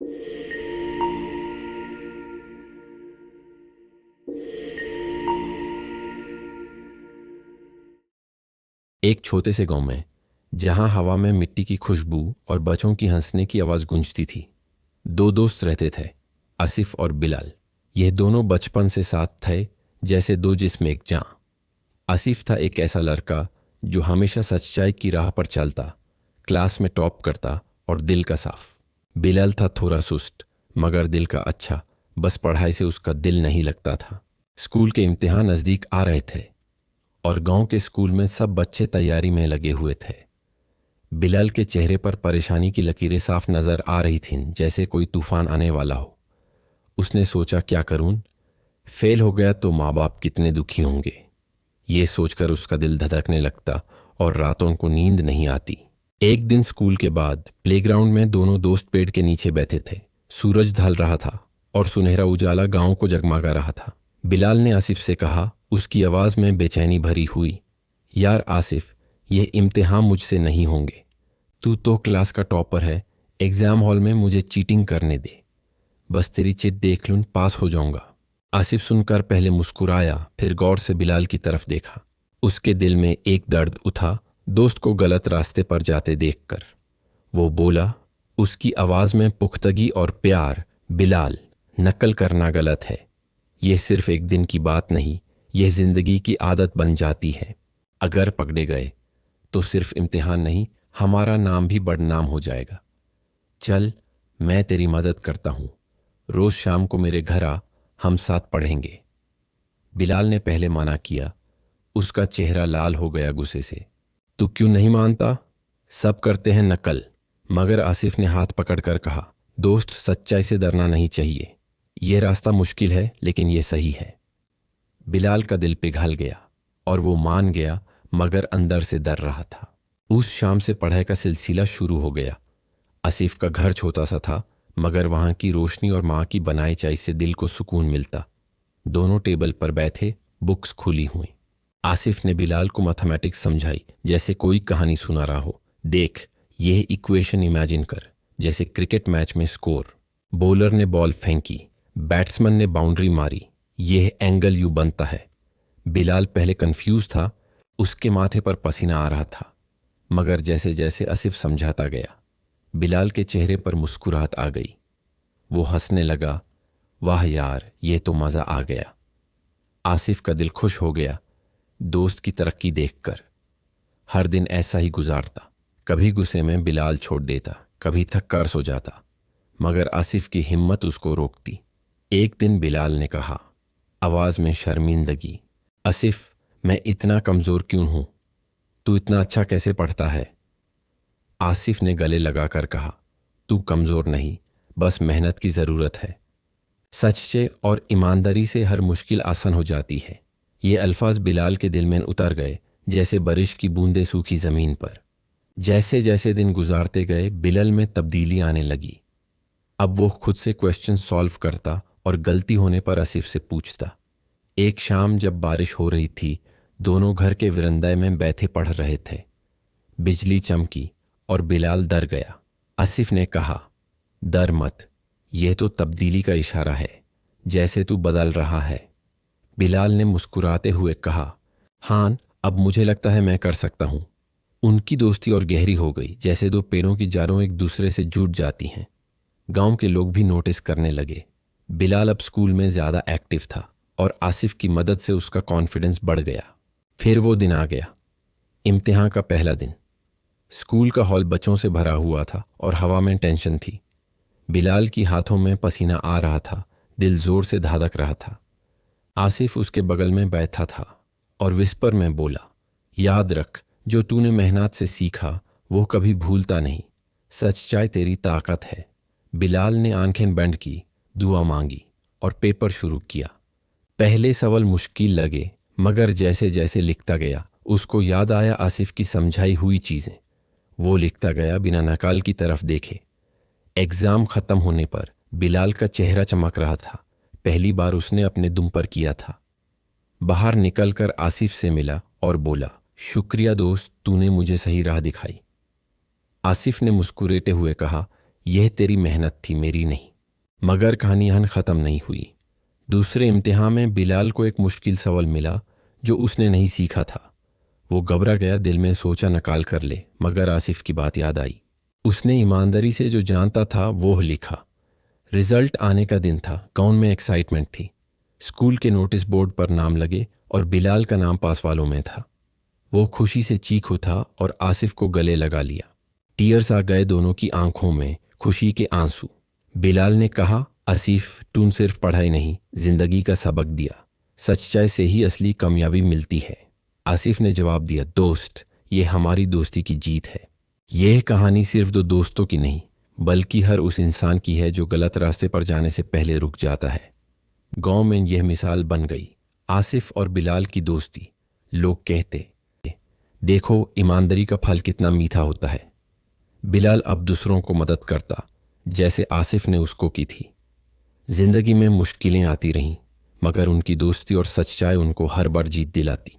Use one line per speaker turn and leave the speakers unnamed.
एक छोटे से गांव में, जहां हवा में मिट्टी की खुशबू और बच्चों की हंसने की आवाज गूंजती थी, दो दोस्त रहते थे, आसिफ और बिलाल। यह दोनों बचपन से साथ थे, जैसे दो जिस्म एक जान। आसिफ था एक ऐसा लड़का जो हमेशा सच्चाई की राह पर चलता, क्लास में टॉप करता और दिल का साफ। बिलाल था थोड़ा सुस्त मगर दिल का अच्छा, बस पढ़ाई से उसका दिल नहीं लगता था। स्कूल के इम्तिहान नज़दीक आ रहे थे और गांव के स्कूल में सब बच्चे तैयारी में लगे हुए थे। बिलाल के चेहरे पर परेशानी की लकीरें साफ नजर आ रही थीं, जैसे कोई तूफान आने वाला हो। उसने सोचा, क्या करूं? फेल हो गया तो माँ बाप कितने दुखी होंगे। ये सोचकर उसका दिल धड़कने लगता और रातों को नींद नहीं आती। एक दिन स्कूल के बाद प्लेग्राउंड में दोनों दोस्त पेड़ के नीचे बैठे थे। सूरज ढल रहा था और सुनहरा उजाला गांव को जगमगा रहा था। बिलाल ने आसिफ से कहा, उसकी आवाज में बेचैनी भरी हुई, यार आसिफ, यह इम्तिहान मुझसे नहीं होंगे। तू तो क्लास का टॉपर है, एग्जाम हॉल में मुझे चीटिंग करने दे। बस तेरी चिट देख लूं, पास हो जाऊंगा। आसिफ सुनकर पहले मुस्कुराया, फिर गौर से बिलाल की तरफ देखा। उसके दिल में एक दर्द उठा, दोस्त को गलत रास्ते पर जाते देखकर। वो बोला, उसकी आवाज में पुख्तगी और प्यार, बिलाल, नकल करना गलत है। यह सिर्फ एक दिन की बात नहीं, यह जिंदगी की आदत बन जाती है। अगर पकड़े गए तो सिर्फ इम्तिहान नहीं, हमारा नाम भी बदनाम हो जाएगा। चल, मैं तेरी मदद करता हूं। रोज शाम को मेरे घर आ, हम साथ पढ़ेंगे। बिलाल ने पहले मना किया। उसका चेहरा लाल हो गया गुस्से से। तू क्यों नहीं मानता? सब करते हैं नकल। मगर आसिफ ने हाथ पकड़कर कहा, दोस्त, सच्चाई से डरना नहीं चाहिए। यह रास्ता मुश्किल है लेकिन यह सही है। बिलाल का दिल पिघल गया और वो मान गया, मगर अंदर से डर रहा था। उस शाम से पढ़ाई का सिलसिला शुरू हो गया। आसिफ का घर छोटा सा था, मगर वहां की रोशनी और माँ की बनाई चाय से दिल को सुकून मिलता। दोनों टेबल पर बैठे, बुक्स खुली हुई। आसिफ ने बिलाल को मैथमेटिक्स समझाई, जैसे कोई कहानी सुना रहा हो। देख, यह इक्वेशन इमेजिन कर, जैसे क्रिकेट मैच में स्कोर। बॉलर ने बॉल फेंकी, बैट्समैन ने बाउंड्री मारी, यह एंगल यू बनता है। बिलाल पहले कंफ्यूज था, उसके माथे पर पसीना आ रहा था। मगर जैसे जैसे आसिफ समझाता गया, बिलाल के चेहरे पर मुस्कुराहट आ गई। वो हंसने लगा। वाह यार, ये तो मजा आ गया। आसिफ का दिल खुश हो गया दोस्त की तरक्की देखकर। हर दिन ऐसा ही गुजारता। कभी गुस्से में बिलाल छोड़ देता, कभी थक कर सो जाता, मगर आसिफ की हिम्मत उसको रोकती। एक दिन बिलाल ने कहा, आवाज में शर्मिंदगी, आसिफ, मैं इतना कमजोर क्यों हूं? तू इतना अच्छा कैसे पढ़ता है? आसिफ ने गले लगाकर कहा, तू कमजोर नहीं, बस मेहनत की जरूरत है। सच्चे और ईमानदारी से हर मुश्किल आसान हो जाती है। ये अल्फाज बिलाल के दिल में उतर गए, जैसे बारिश की बूंदें सूखी जमीन पर। जैसे जैसे दिन गुजारते गए, बिलाल में तब्दीली आने लगी। अब वो खुद से क्वेश्चन सॉल्व करता और गलती होने पर आसिफ से पूछता। एक शाम जब बारिश हो रही थी, दोनों घर के वरांडे में बैठे पढ़ रहे थे। बिजली चमकी और बिलाल डर गया। आसिफ ने कहा, डर मत, यह तो तब्दीली का इशारा है, जैसे तू बदल रहा है। बिलाल ने मुस्कुराते हुए कहा, हाँ, अब मुझे लगता है मैं कर सकता हूं। उनकी दोस्ती और गहरी हो गई, जैसे दो पेड़ों की जड़ों एक दूसरे से जुड़ जाती हैं। गांव के लोग भी नोटिस करने लगे। बिलाल अब स्कूल में ज्यादा एक्टिव था और आसिफ की मदद से उसका कॉन्फिडेंस बढ़ गया। फिर वो दिन आ गया, इम्तिहान का पहला दिन। स्कूल का हॉल बच्चों से भरा हुआ था और हवा में टेंशन थी। बिलाल की हाथों में पसीना आ रहा था, दिल जोर से धड़क रहा था। आसिफ उसके बगल में बैठा था और विस्पर में बोला, याद रख, जो तूने मेहनत से सीखा वो कभी भूलता नहीं। सच्चाई तेरी ताकत है। बिलाल ने आंखें बंद की, दुआ मांगी और पेपर शुरू किया। पहले सवाल मुश्किल लगे, मगर जैसे जैसे लिखता गया, उसको याद आया आसिफ की समझाई हुई चीजें। वो लिखता गया बिना नकाल की तरफ देखे। एग्जाम खत्म होने पर बिलाल का चेहरा चमक रहा था। पहली बार उसने अपने दुम पर किया था। बाहर निकलकर आसिफ से मिला और बोला, शुक्रिया दोस्त, तूने मुझे सही राह दिखाई। आसिफ ने मुस्कुराते हुए कहा, यह तेरी मेहनत थी, मेरी नहीं। मगर कहानी यहाँ ख़त्म नहीं हुई। दूसरे इम्तिहान में बिलाल को एक मुश्किल सवाल मिला जो उसने नहीं सीखा था। वो घबरा गया, दिल में सोचा नकाल कर ले, मगर आसिफ की बात याद आई। उसने ईमानदारी से जो जानता था वो लिखा। रिजल्ट आने का दिन था। गांव में एक्साइटमेंट थी। स्कूल के नोटिस बोर्ड पर नाम लगे और बिलाल का नाम पास वालों में था। वो खुशी से चीख उठा और आसिफ को गले लगा लिया। टीयर्स आ गए दोनों की आंखों में, खुशी के आंसू। बिलाल ने कहा, आसिफ तूने सिर्फ पढ़ाई नहीं, जिंदगी का सबक दिया। सच्चाई से ही असली कामयाबी मिलती है। आसिफ ने जवाब दिया, दोस्त, ये हमारी दोस्ती की जीत है। यह कहानी सिर्फ दो दोस्तों की नहीं, बल्कि हर उस इंसान की है जो गलत रास्ते पर जाने से पहले रुक जाता है। गांव में यह मिसाल बन गई, आसिफ और बिलाल की दोस्ती। लोग कहते, देखो ईमानदारी का फल कितना मीठा होता है। बिलाल अब दूसरों को मदद करता जैसे आसिफ ने उसको की थी। जिंदगी में मुश्किलें आती रहीं, मगर उनकी दोस्ती और सच्चाई उनको हर बार जीत दिलाती।